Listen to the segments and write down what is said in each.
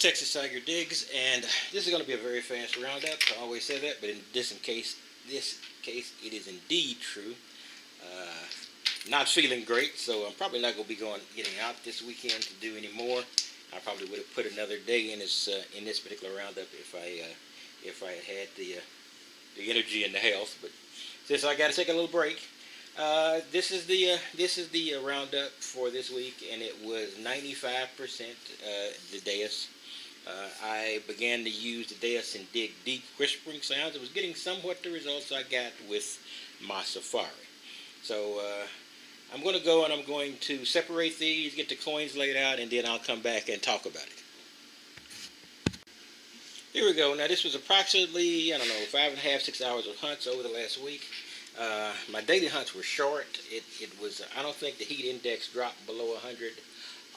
Texas Tiger Diggs, and this is going to be a very fast roundup. I always say that, but in this case, it is indeed true. Not feeling great, so I'm probably not going to be getting out this weekend to do any more. I probably would have put another day in this particular roundup if I had the energy and the health. But since I got to take a little break, this is the roundup for this week, and it was 95% the Deus. I began to use the Deus and dig deep whispering sounds. It was getting somewhat the results I got with my Safari. So I'm going to go and I'm going to separate these, get the coins laid out, and then I'll come back and talk about it. Here we go. Now this was approximately, 5.5, 6 hours of hunts over the last week. My daily hunts were short. It was, I don't think the heat index dropped below 100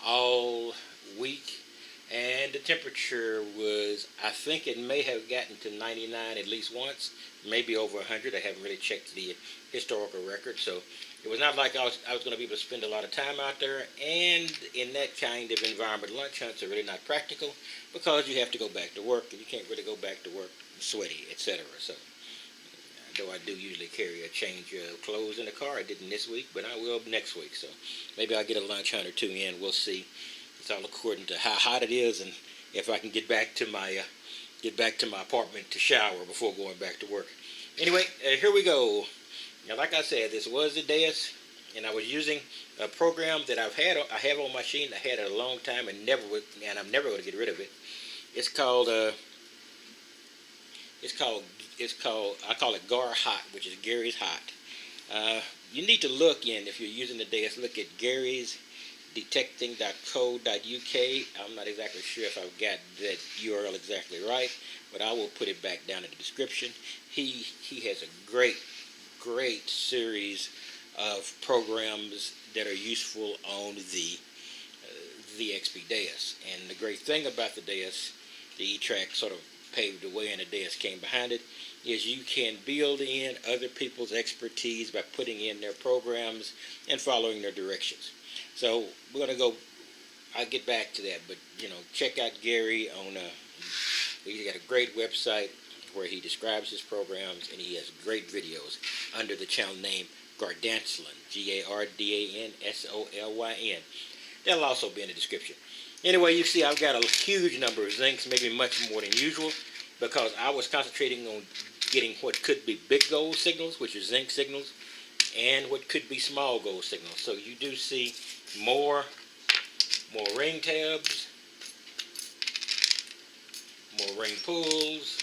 all week. And the temperature was, I think it may have gotten to 99 at least once, maybe over 100. I haven't really checked the historical record, so it was not like I was going to be able to spend a lot of time out there. And in that kind of environment, lunch hunts are really not practical because you have to go back to work, and you can't really go back to work sweaty, etc. So, though I do usually carry a change of clothes in the car, I didn't this week, but I will next week. So maybe I'll get a lunch hunt or two in. We'll see. It's all according to how hot it is, and if I can get back to my apartment to shower before going back to work. Anyway, here we go. Now, like I said, this was the Deus, and I was using a program that I have on my machine. I had it a long time, and I'm never going to get rid of it. It's called I call it Gar Hot, which is Gary's Hot. You need to look in, if you're using the Deus, look at Gary's Detecting.co.uk. I'm not exactly sure if I've got that URL exactly right, but I will put it back down in the description. He has a great series of programs that are useful on the XP Deus. And the great thing about the Deus, the E-Track sort of paved the way and the Deus came behind it, is you can build in other people's expertise by putting in their programs and following their directions. So we're going to go, I'll get back to that, but, check out Gary on, he's got a great website where he describes his programs, and he has great videos under the channel name Gardansolin, Gardansolyn. That'll also be in the description. Anyway, you see I've got a huge number of zincs, maybe much more than usual, because I was concentrating on getting what could be big gold signals, which are zinc signals, and what could be small gold signals. So you do see more ring tabs, more ring pulls,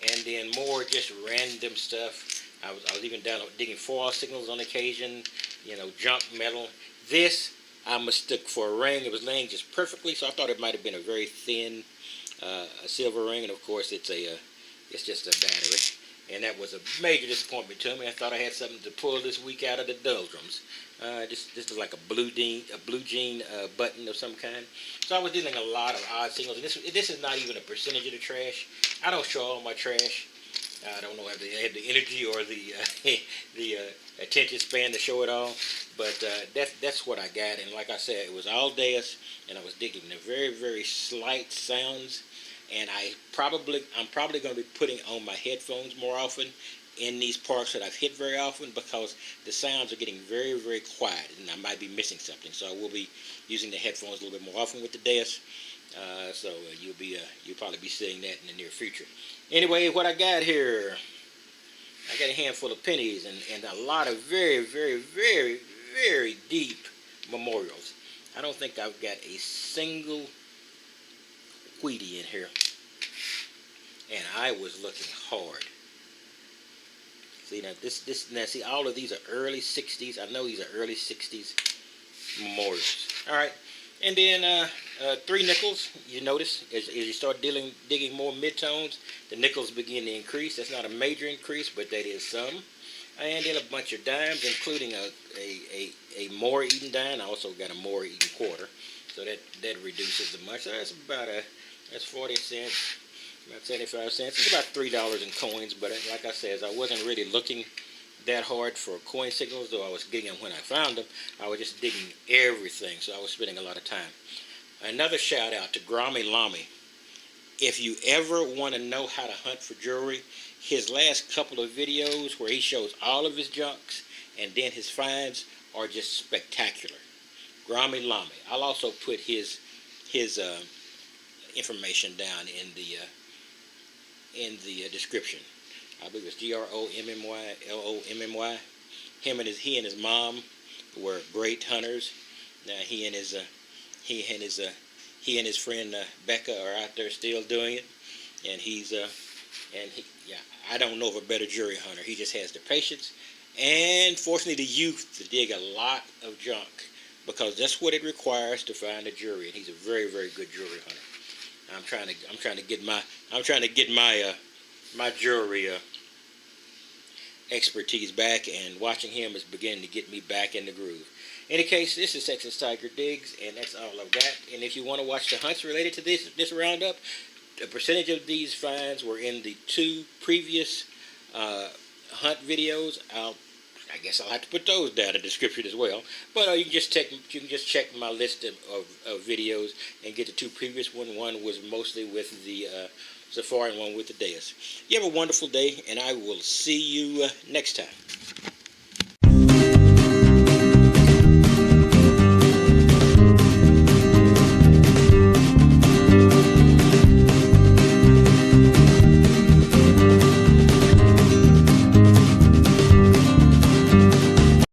and then more just random stuff. I was even digging foil signals on occasion, junk metal. This I mistook for a ring. It was laying just perfectly, so I thought it might have been a very thin a silver ring, and of course it's just a battery. And that was a major disappointment to me. I thought I had something to pull this week out of the doldrums. This is like a blue jean button of some kind. So I was dealing a lot of odd signals. And this is not even a percentage of the trash. I don't show all my trash. I don't know if I have the energy or the attention span to show it all. But that's what I got. And like I said, it was all Deus, and I was digging the very, very slight sounds. And I'm probably going to be putting on my headphones more often in these parks that I've hit very often, because the sounds are getting very, very quiet, and I might be missing something. So I will be using the headphones a little bit more often with the Deus. So you'll probably be seeing that in the near future. Anyway, what I got here, I got a handful of pennies and a lot of very, very, very, very deep memorials. I don't think I've got a single Wheatie in here, and I was looking hard. See, now see, all of these are early 60s. I know these are early 60s memorials. All right, and then 3 nickels. You notice as you start digging more midtones, the nickels begin to increase. That's not a major increase, but that is some. And then a bunch of dimes, including a more eaten dime. I also got a more eaten quarter, so that reduces the much. So that's 40 cents, about 75 cents. It's about $3 in coins, but like I said, I wasn't really looking that hard for coin signals, though I was getting them when I found them. I was just digging everything, so I was spending a lot of time. Another shout out to Grami Lami. if you ever want to know how to hunt for jewelry, his last couple of videos where he shows all of his junks and then his finds are just spectacular. Grami Lami. I'll also put his information down in the description. I believe it's GROMMYLOMMY. He and his mom were great hunters. Now he and his friend Becca are out there still doing it, and I don't know of a better jury hunter. He just has the patience and, fortunately, the youth to dig a lot of junk, because that's what it requires to find a jury. And he's a very, very good jury hunter. I'm trying to get my jury expertise back, and watching him is beginning to get me back in the groove. In any case, this is Texas Tiger Digs, and that's all I've got. And if you want to watch the hunts related to this roundup, a percentage of these finds were in the 2 previous hunt videos. I guess I'll have to put those down in the description as well. But you can just check my list of videos and get the 2 previous ones. One was mostly with the Safari and one with the Deus. You have a wonderful day, and I will see you next time.